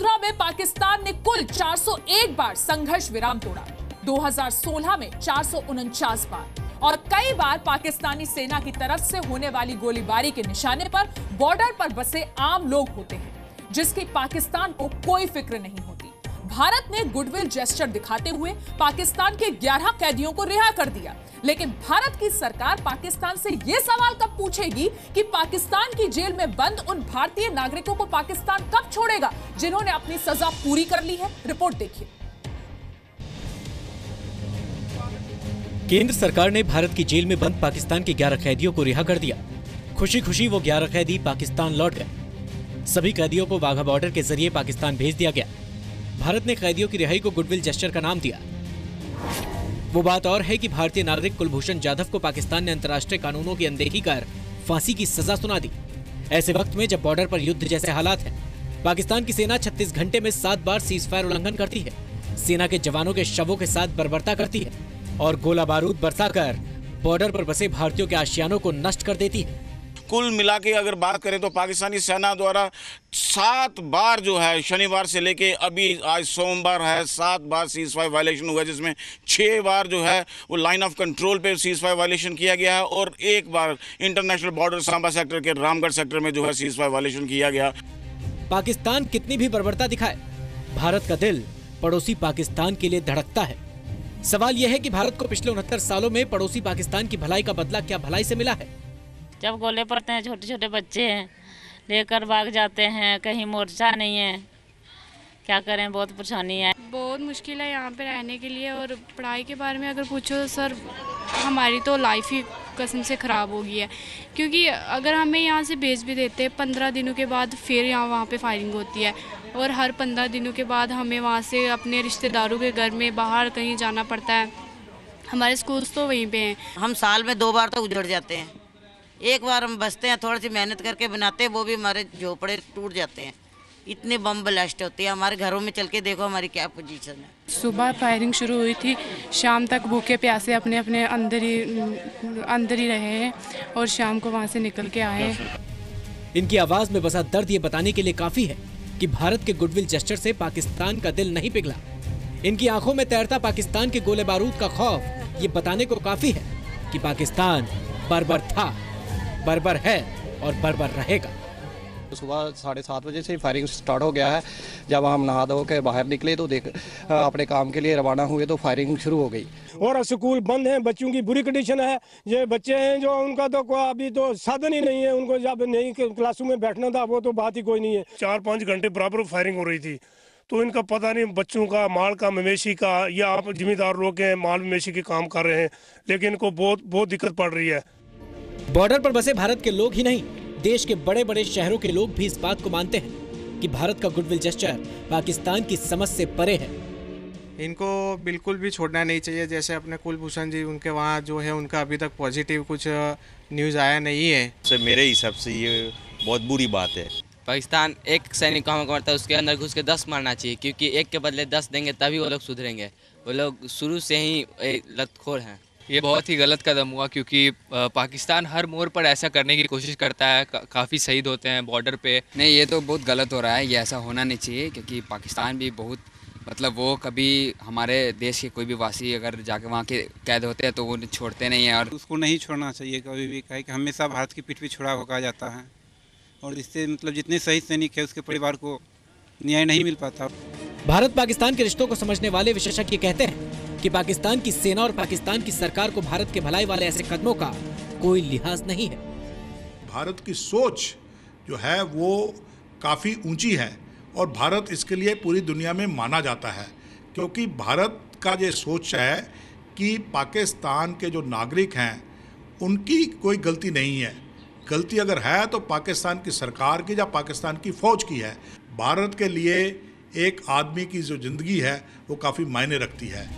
2015 में पाकिस्तान ने कुल 401 बार संघर्ष विराम तोड़ा, 2016 में 449 बार, और कई बार पाकिस्तानी सेना की तरफ से होने वाली गोलीबारी के निशाने पर बॉर्डर पर बसे आम लोग होते हैं, जिसकी पाकिस्तान को कोई फिक्र नहीं होती। भारत ने गुडविल जेस्चर दिखाते हुए पाकिस्तान के 11 कैदियों को रिहा कर दिया, लेकिन भारत की सरकार पाकिस्तान से यह सवाल कब पूछेगी कि पाकिस्तान की जेल में बंद उन भारतीय नागरिकों को पाकिस्तान कब छोड़ेगा जिन्होंने अपनी सजा पूरी कर ली है। रिपोर्ट देखिए। केंद्र सरकार ने भारत की जेल में बंद पाकिस्तान के 11 कैदियों को रिहा कर दिया। खुशी खुशी वो 11 कैदी पाकिस्तान लौट गए। सभी कैदियों को वाघा बॉर्डर के जरिए पाकिस्तान भेज दिया गया। भारत ने कैदियों की रिहाई को गुडविल जेस्चर का नाम दिया। वो बात और है कि भारतीय नागरिक कुलभूषण जाधव को पाकिस्तान ने अंतर्राष्ट्रीय कानूनों की अनदेखी कर फांसी की सजा सुना दी। ऐसे वक्त में जब बॉर्डर पर युद्ध जैसे हालात हैं, पाकिस्तान की सेना 36 घंटे में 7 बार सीजफायर उल्लंघन करती है, सेना के जवानों के शवों के साथ बर्बरता करती है और गोला बारूद बरसाकर बॉर्डर पर बसे भारतीयों के आशियानों को नष्ट कर देती है। कुल मिला के अगर बात करें तो पाकिस्तानी सेना द्वारा 7 बार जो है, शनिवार से लेके अभी आज सोमवार है, 7 बार सीजफायर वायलेशन हुआ, जिसमें 6 बार जो है वो लाइन ऑफ कंट्रोल पे सीजफायर वायलेशन किया गया है और 1 बार इंटरनेशनल बॉर्डर सांबा सेक्टर के रामगढ़ सेक्टर में जो है सीजफायर वायलेशन किया गया। पाकिस्तान कितनी भी बर्बरता दिखाए, भारत का दिल पड़ोसी पाकिस्तान के लिए धड़कता है। सवाल यह है कि भारत को पिछले 69 सालों में पड़ोसी पाकिस्तान की भलाई का बदला क्या भलाई से मिला है? जब गोले पड़ते हैं, छोटे छोटे बच्चे हैं लेकर भाग जाते हैं, कहीं मोर्चा नहीं है, क्या करें, बहुत परेशानी है। बहुत मुश्किल है यहाँ पे रहने के लिए। और पढ़ाई के बारे में अगर पूछो तो सर, हमारी तो लाइफ ही कसम से ख़राब हो गई है, क्योंकि अगर हमें यहाँ से भेज भी देते हैं 15 दिनों के बाद फिर वहाँ पे फायरिंग होती है, और हर 15 दिनों के बाद हमें वहाँ से अपने रिश्तेदारों के घर में बाहर कहीं जाना पड़ता है। हमारे स्कूल्स तो वहीं पे हैं। हम साल में 2 बार तो उजड़ जाते हैं, एक बार हम बचते हैं, थोड़ी सी मेहनत करके बनाते हैं, वो भी हमारे झोपड़े टूट जाते हैं। इतने बम ब्लास्ट होते हैं हमारे घरों में, चल के देखो हमारी क्या पोजीशन है। सुबह फायरिंग शुरू हुई थी, शाम तक भूखे प्यासे अपने अपने अंदर ही रहे हैं और शाम को वहाँ से निकल के आए। इनकी आवाज में बसा दर्द ये बताने के लिए काफी है कि भारत के गुडविल जेस्चर से पाकिस्तान का दिल नहीं पिघला। इनकी आंखों में तैरता पाकिस्तान के गोले बारूद का खौफ ये बताने को काफी है कि पाकिस्तान बर्बर था, बर्बर है और बर्बर रहेगा। सुबह 7:30 बजे से फायरिंग स्टार्ट हो गया है। जब हम नहा धो के बाहर निकले तो अपने काम के लिए रवाना हुए तो फायरिंग शुरू हो गई। और स्कूल बंद हैं, बच्चों की बुरी कंडीशन है। ये बच्चे हैं जो उनका तो अभी तो साधन ही नहीं है, उनको जब नहीं क्लासों में बैठना था वो तो बात ही कोई नहीं है। 4-5 घंटे बराबर फायरिंग हो रही थी, तो इनका पता नहीं बच्चों का, माल का, मवेशी का, या आप जिम्मेदार लोग हैं माल मवेशी के काम कर रहे हैं, लेकिन इनको बहुत दिक्कत पड़ रही है। बॉर्डर पर बसे भारत के लोग ही नहीं, देश के बड़े बड़े शहरों के लोग भी इस बात को मानते हैं कि भारत का गुडविल जेस्चर पाकिस्तान की समझ से परे है। इनको बिल्कुल भी छोड़ना नहीं चाहिए। जैसे अपने कुलभूषण जी, उनके वहाँ जो है उनका अभी तक पॉजिटिव कुछ न्यूज़ आया नहीं है। सर मेरे हिसाब से ये बहुत बुरी बात है। पाकिस्तान एक सैनिक को हमको मारता है, उसके अंदर घुस के 10 मारना चाहिए, क्योंकि एक के बदले 10 देंगे तभी वो लोग सुधरेंगे। वो लोग शुरू से ही लतखोर हैं। ये बहुत ही गलत कदम हुआ, क्योंकि पाकिस्तान हर मोड़ पर ऐसा करने की कोशिश करता है। काफ़ी शहीद होते हैं बॉर्डर पे। नहीं, ये तो बहुत गलत हो रहा है, ये ऐसा होना नहीं चाहिए, क्योंकि पाकिस्तान भी बहुत वो कभी हमारे देश के कोई भी वासी अगर जाके वहाँ के कैद होते हैं तो वो छोड़ते नहीं हैं, और उसको नहीं छोड़ना चाहिए कभी भी। कहे कि हमेशा भारत की पीठ पे छुड़ा होकर जाता है, और इससे जितने शहीद सैनिक है उसके परिवार को न्याय नहीं मिल पाता। भारत पाकिस्तान के रिश्तों को समझने वाले विशेषज्ञ कहते हैं कि पाकिस्तान की सेना और पाकिस्तान की सरकार को भारत के भलाई वाले ऐसे कदमों का कोई लिहाज नहीं है। भारत की सोच जो है वो काफ़ी ऊंची है, और भारत इसके लिए पूरी दुनिया में माना जाता है, क्योंकि भारत का ये सोच है कि पाकिस्तान के जो नागरिक हैं उनकी कोई गलती नहीं है। गलती अगर है तो पाकिस्तान की सरकार की या पाकिस्तान की फ़ौज की है। भारत के लिए एक आदमी की जो जिंदगी है वो काफ़ी मायने रखती है।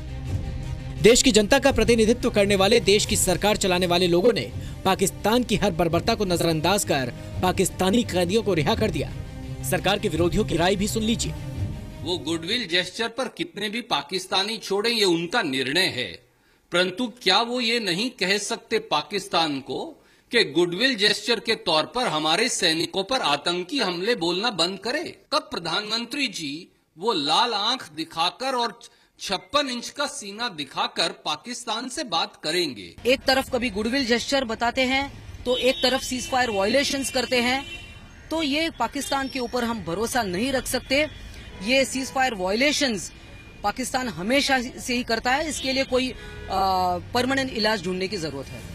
देश की जनता का प्रतिनिधित्व करने वाले, देश की सरकार चलाने वाले लोगों ने पाकिस्तान की हर बर्बरता को नजरअंदाज कर पाकिस्तानी कैदियों को रिहा कर दिया। सरकार के विरोधियों की राय भी सुन लीजिए। वो गुडविल जेस्चर पर कितने भी पाकिस्तानी छोड़ें, ये उनका निर्णय है, परंतु क्या वो ये नहीं कह सकते पाकिस्तान को कि गुडविल जेस्चर के तौर पर हमारे सैनिकों पर आतंकी हमले बोलना बंद करे? कब प्रधानमंत्री जी वो लाल आंख दिखाकर और 56 इंच का सीना दिखाकर पाकिस्तान से बात करेंगे? एक तरफ कभी गुडविल जेस्चर बताते हैं तो एक तरफ सीज फायर वायलेशंस करते हैं, तो ये पाकिस्तान के ऊपर हम भरोसा नहीं रख सकते। ये सीज फायर वायलेशंस पाकिस्तान हमेशा से ही करता है, इसके लिए कोई परमानेंट इलाज ढूंढने की जरूरत है।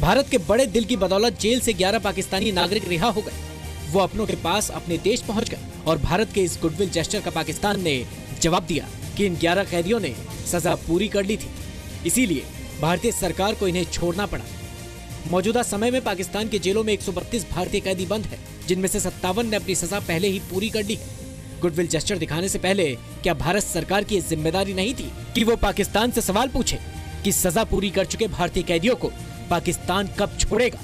भारत के बड़े दिल की बदौलत जेल से 11 पाकिस्तानी नागरिक रिहा हो गए। वो अपनों के पास अपने देश पहुंच गए और भारत के इस गुडविल जेस्चर का पाकिस्तान ने जवाब दिया कि इन 11 कैदियों ने सजा पूरी कर ली थी, इसीलिए भारतीय सरकार को इन्हें छोड़ना पड़ा। मौजूदा समय में पाकिस्तान के जेलों में 132 भारतीय कैदी बंद है, जिनमें से 57 ने अपनी सजा पहले ही पूरी कर ली है। गुडविल जेस्चर दिखाने से पहले क्या भारत सरकार की जिम्मेदारी नहीं थी कि वो पाकिस्तान से सवाल पूछे कि सजा पूरी कर चुके भारतीय कैदियों को पाकिस्तान कब छोड़ेगा?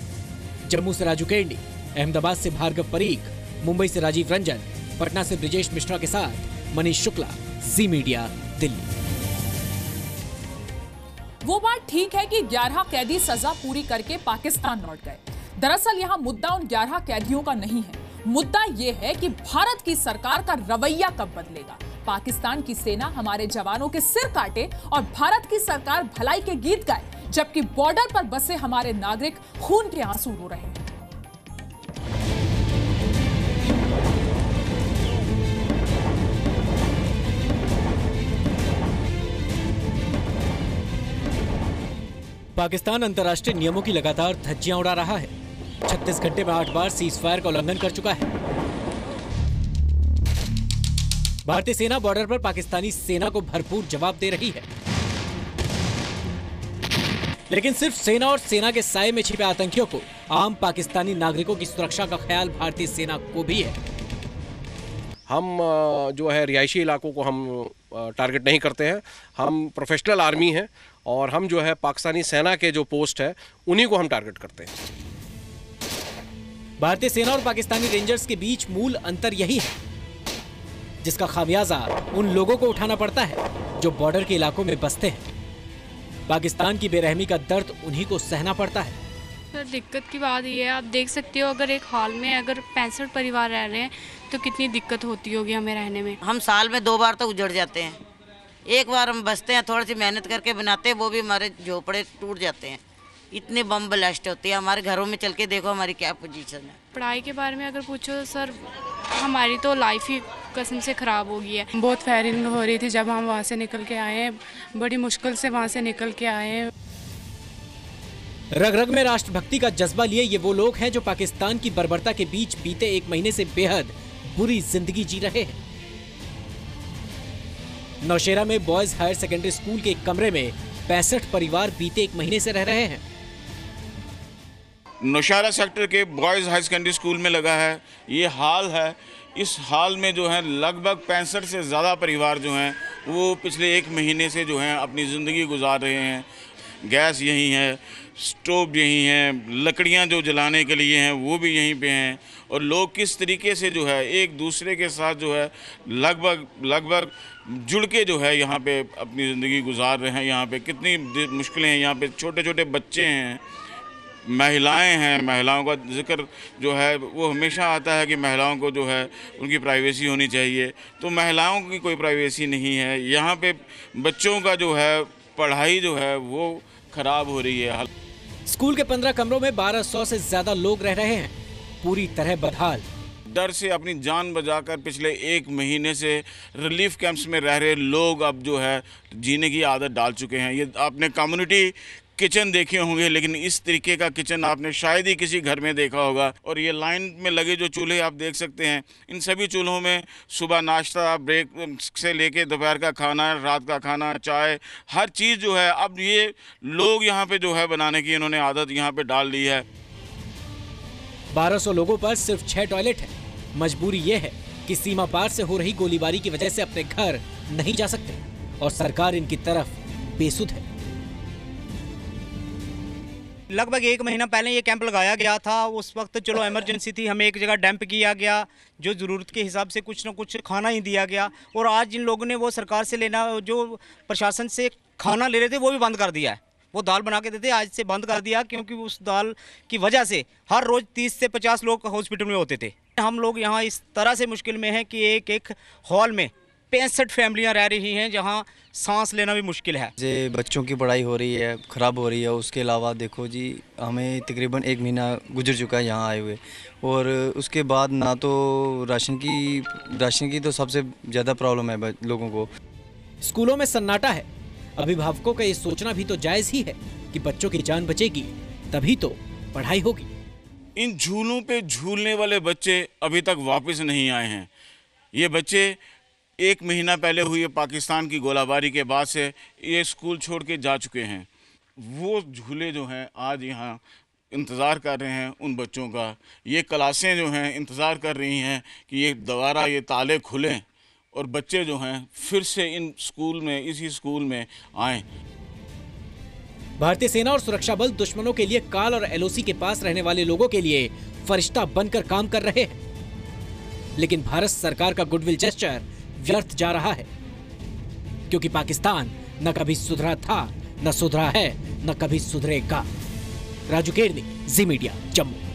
जम्मू से राजू केंडी, अहमदाबाद से भार्गव परीख, मुंबई से राजीव रंजन, पटना से ब्रिजेश मिश्रा के साथ मनीष शुक्ला, जी मीडिया, दिल्ली। वो बात ठीक है कि 11 कैदी सजा पूरी करके पाकिस्तान लौट गए। दरअसल यहाँ मुद्दा उन 11 कैदियों का नहीं है, मुद्दा ये है कि भारत की सरकार का रवैया कब बदलेगा। पाकिस्तान की सेना हमारे जवानों के सिर काटे और भारत की सरकार भलाई के गीत गाए, जबकि बॉर्डर पर बसे हमारे नागरिक खून के आंसू रो रहे हैं। पाकिस्तान अंतर्राष्ट्रीय नियमों की लगातार धज्जियां उड़ा रहा है। 36 घंटे में 8 बार सीज फायर का उल्लंघन कर चुका है। भारतीय सेना बॉर्डर पर पाकिस्तानी सेना को भरपूर जवाब दे रही है, लेकिन सिर्फ सेना और सेना के साए में छिपे आतंकियों को, आम पाकिस्तानी नागरिकों की सुरक्षा का ख्याल भारतीय सेना को भी है। हम जो है रिहायशी इलाकों को हम टारगेट नहीं करते हैं। हम प्रोफेशनल आर्मी हैं और हम जो है पाकिस्तानी सेना के जो पोस्ट है उन्हीं को हम टारगेट करते हैं। भारतीय सेना और पाकिस्तानी रेंजर्स के बीच मूल अंतर यही है, जिसका खामियाजा उन लोगों को उठाना पड़ता है जो बॉर्डर के इलाकों में बसते हैं। पाकिस्तान की बेरहमी का दर्द उन्हीं को सहना पड़ता है। सर दिक्कत की बात ये है, आप देख सकते हो अगर एक हाल में अगर 65 परिवार रह रहे हैं तो कितनी दिक्कत होती होगी हमें रहने में। हम साल में 2 बार तो उजड़ जाते हैं, एक बार हम बसते हैं, थोड़ी सी मेहनत करके बनाते हैं, वो भी हमारे झोपड़े टूट जाते हैं। इतने बम ब्लास्ट होते हैं, हमारे घरों में चल के देखो हमारी क्या पोजीशन है। पढ़ाई के बारे में अगर पूछो तो सर हमारी तो लाइफ ही कसम से ख़राब हो गई है। बहुत फायरिंग हो रही थी जब हम वहाँ से निकल के आए हैं, बड़ी मुश्किल से वहाँ से निकल के आए हैं। रग रग में राष्ट्रभक्ति का जज्बा लिए ये वो लोग हैं जो पाकिस्तान की बर्बरता के बीच बीते 1 महीने से बेहद बुरी जिंदगी जी रहे हैं। नौशेरा में बॉयज हायर सेकेंडरी स्कूल के एक कमरे में 65 परिवार बीते 1 महीने से रह रहे हैं। नौशेरा सेक्टर के बॉयज़ हाई सेकेंडरी स्कूल में लगा है ये हाल है। इस हाल में जो है लगभग 65 से ज़्यादा परिवार जो हैं वो पिछले 1 महीने से जो हैं अपनी ज़िंदगी गुजार रहे हैं। गैस यहीं है, स्टोव यहीं हैं, लकड़ियां जो जलाने के लिए हैं वो भी यहीं पे हैं, और लोग किस तरीके से जो है एक दूसरे के साथ जो है लगभग जुड़ के जो है यहाँ पे अपनी ज़िंदगी गुजार रहे हैं। यहाँ पे कितनी मुश्किलें हैं, यहाँ पे छोटे छोटे बच्चे हैं, महिलाएं हैं। महिलाओं का जिक्र जो है वो हमेशा आता है कि महिलाओं को जो है उनकी प्राइवेसी होनी चाहिए, तो महिलाओं की कोई प्राइवेसी नहीं है। यहाँ पे बच्चों का जो है पढ़ाई जो है वो ख़राब हो रही है। स्कूल के 15 कमरों में 1200 से ज़्यादा लोग रह रहे हैं, पूरी तरह बदहाल। डर से अपनी जान बचाकर पिछले 1 महीने से रिलीफ कैंप्स में रह रहे लोग अब जो है जीने की आदत डाल चुके हैं। ये आपने कम्युनिटी किचन देखे होंगे, लेकिन इस तरीके का किचन आपने शायद ही किसी घर में देखा होगा। और ये लाइन में लगे जो चूल्हे आप देख सकते हैं, इन सभी चूल्हों में सुबह नाश्ता, ब्रेक से लेके दोपहर का खाना, रात का खाना, चाय, हर चीज़ जो है अब ये लोग यहाँ पे जो है बनाने की इन्होंने आदत यहाँ पे डाल ली है। 1200 लोगों पर सिर्फ 6 टॉयलेट है। मजबूरी ये है कि सीमा पार से हो रही गोलीबारी की वजह से अपने घर नहीं जा सकते और सरकार इनकी तरफ बेसुध है। लगभग 1 महीना पहले ये कैंप लगाया गया था। उस वक्त चलो इमरजेंसी थी, हमें एक जगह डंप किया गया, जो ज़रूरत के हिसाब से कुछ ना कुछ खाना ही दिया गया। और आज जिन लोगों ने वो सरकार से लेना, जो प्रशासन से खाना ले रहे थे, वो भी बंद कर दिया है। वो दाल बना के देते, आज से बंद कर दिया क्योंकि उस दाल की वजह से हर रोज़ 30 से 50 लोग हॉस्पिटल में होते थे। हम लोग यहाँ इस तरह से मुश्किल में हैं कि एक हॉल में 65 फैमिलियाँ रह रही हैं जहाँ सांस लेना भी मुश्किल है। जे बच्चों की पढ़ाई हो रही है, ख़राब हो रही है, उसके अलावा देखो जी हमें तकरीबन 1 महीना गुजर चुका है यहाँ आए हुए, और उसके बाद ना तो राशन की तो सबसे ज़्यादा प्रॉब्लम है लोगों को। स्कूलों में सन्नाटा है। अभिभावकों का ये सोचना भी तो जायज़ ही है कि बच्चों की जान बचेगी तभी तो पढ़ाई होगी। इन झूलों पे झूलने वाले बच्चे अभी तक वापस नहीं आए हैं। ये बच्चे 1 महीना पहले हुई पाकिस्तान की गोलाबारी के बाद से ये स्कूल छोड़ के जा चुके हैं। वो झूले जो हैं आज यहाँ इंतज़ार कर रहे हैं उन बच्चों का। ये क्लासें जो हैं इंतज़ार कर रही हैं कि ये दोबारा ये ताले खुलें और बच्चे जो हैं फिर से इसी स्कूल में आएँ। भारतीय सेना और सुरक्षा बल दुश्मनों के लिए काल और एलओसी के पास रहने वाले लोगों के लिए फरिश्ता बनकर काम कर रहे हैं, लेकिन भारत सरकार का गुडविल जेस्चर व्यर्थ जा रहा है, क्योंकि पाकिस्तान न कभी सुधरा था, न सुधरा है, न कभी सुधरेगा। राजू केरनी, जी मीडिया, जम्मू।